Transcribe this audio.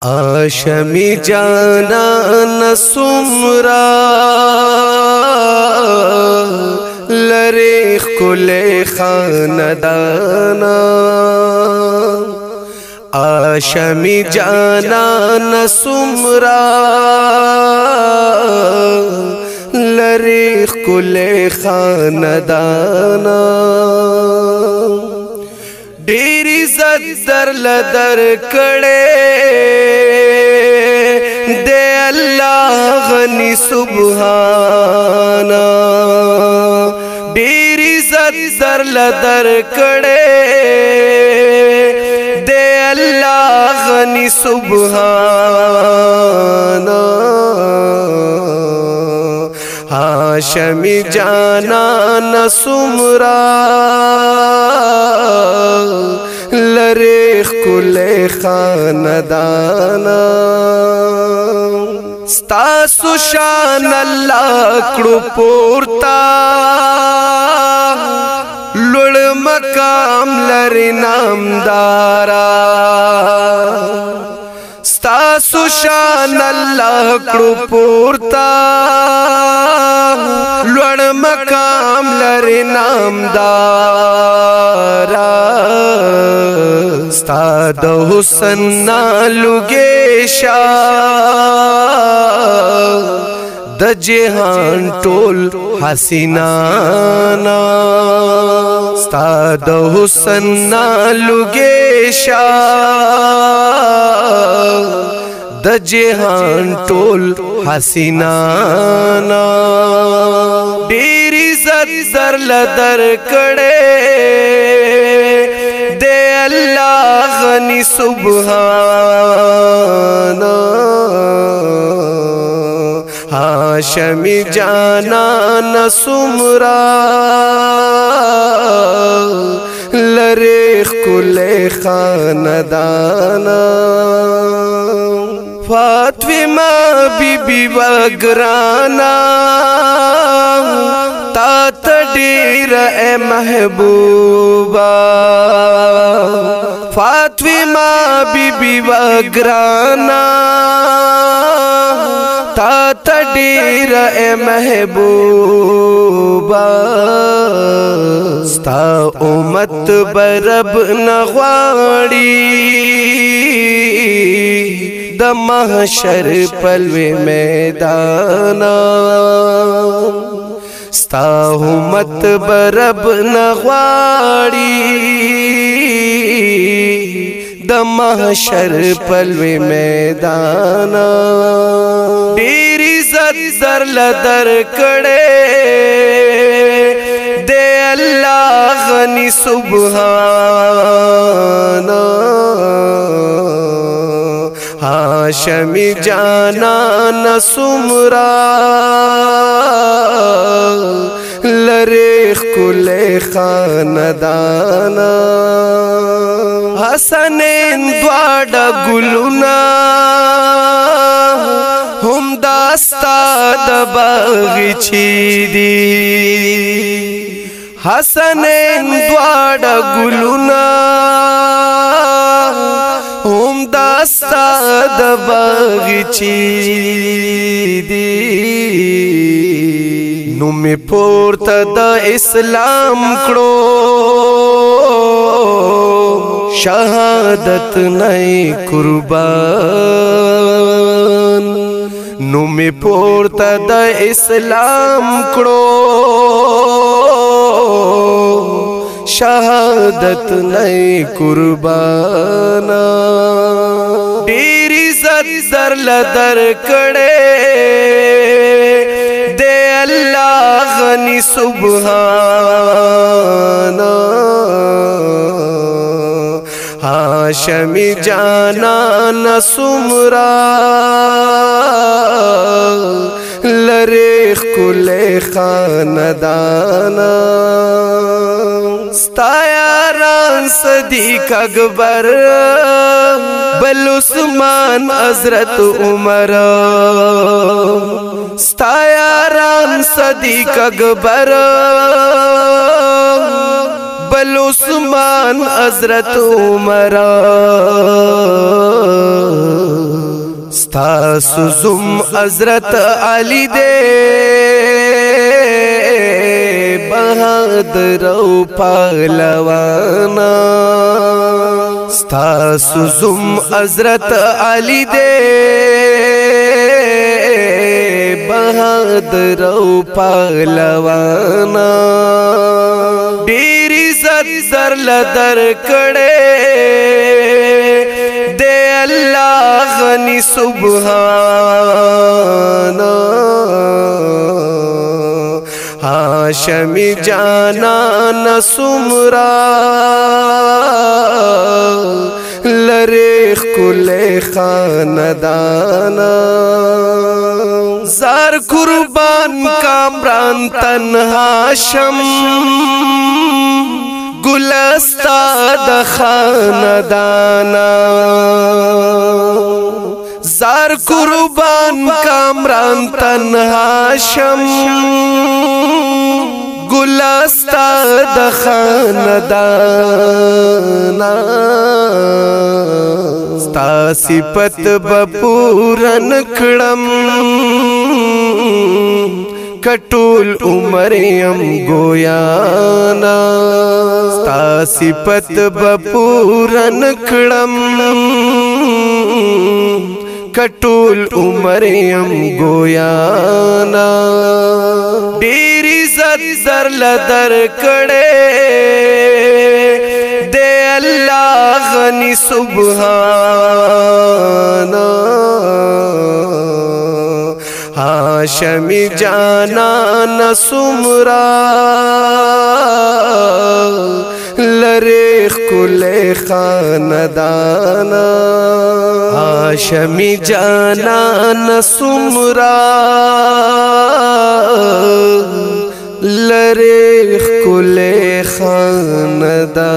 आशमी जाना नसुमरा लरे खुले खानदाना। आशमी जाना नसुमरा लरे खुले खानदाना। डेरी इज्जत लदर कड़े दे अल्लाह गनी सुबहाना। डेरी इज्जत लदर कड़े दे अल्लाह गनी सुबहाना। हाशमी जाना नसुमरा लरे खुले खानदाना। स्तासु शान अल्लाह कड़ो पोरता लुड़ मकाम लरे नामदारा। स्तासु शान अल्लाह कड़ो पोरता लुड़ मकाम लरे नामदारा। स्ताद हुसन नालुगेशा द जहान टोल हसीनाना। स्ताद हुसन नालुगेशा द जहान टोल हसीनाना। डेरी इज्जत लदर कड़े दे अल्लाह गनी सुबहाना। हाशमी जाना नसुमरा लरे खुले खानदाना। फातिमा बीबी बगराना तात डेर ए महबूबा। फातिमा बीबी बगराना तात डेर ए महबूबा। स्ता उम्मत बरब नगवाड़ी द महशर पलवे मैदाना। स्ता उम्मत बरब नगवाड़ी द महशर पलवे मैदाना। डेरी इज्जत लदर कड़े दे अल्लाह गनी सुबहाना। हाशमी जाना नसुमरा लरे खुले खानदाना। हसनैन द्वाड़ा गुलुना हम दास्ता द बगीची दी। हसनैन द्वाड़ा गुलुना हम दास्ता द बगीची दी। नुमे पोरता द इस्लाम कड़ो शहादत नई कुर्बान। नुमे पोरता द इस्लाम कड़ो शहादत नई कुर्बाना। डेरी इज्जत लदर कड़े दे अल्लाह गनी सुबहाना। हाशमी जाना नसुमरा लरे खुले खानदाना। स्तायारान सदीक अकबर बल उस्मान हजरत उमर। स्तायारान सदीक अकबर बल उस्मान हजरत उमर। ستاسو زم حضرت علی دے بہادر او پہلوانا ستاسو زم حضرت علی دے بہادر او پہلوانا ډیر عزت در لدر کڑے دے اللہ غنی سبحانا ہاشمی جانا نسمرا لریخ کل خاندانا زار قربان کامران تنہا شم گلستا د خاندانا زار قربان کامران تنہا شم گلستا د خاندانا ستا صفت بپورن کړم کټول عمر یم گویانا ستا صفت بپورن کړم کټول عمر یم گویانا ډیر عزت در لدر کړه دے اللہ غنی سبحانا ہاشمی جانا نسمرا لریخ کل خاندانا ہاشمی جانا نسمرا لریخ کل خاندانا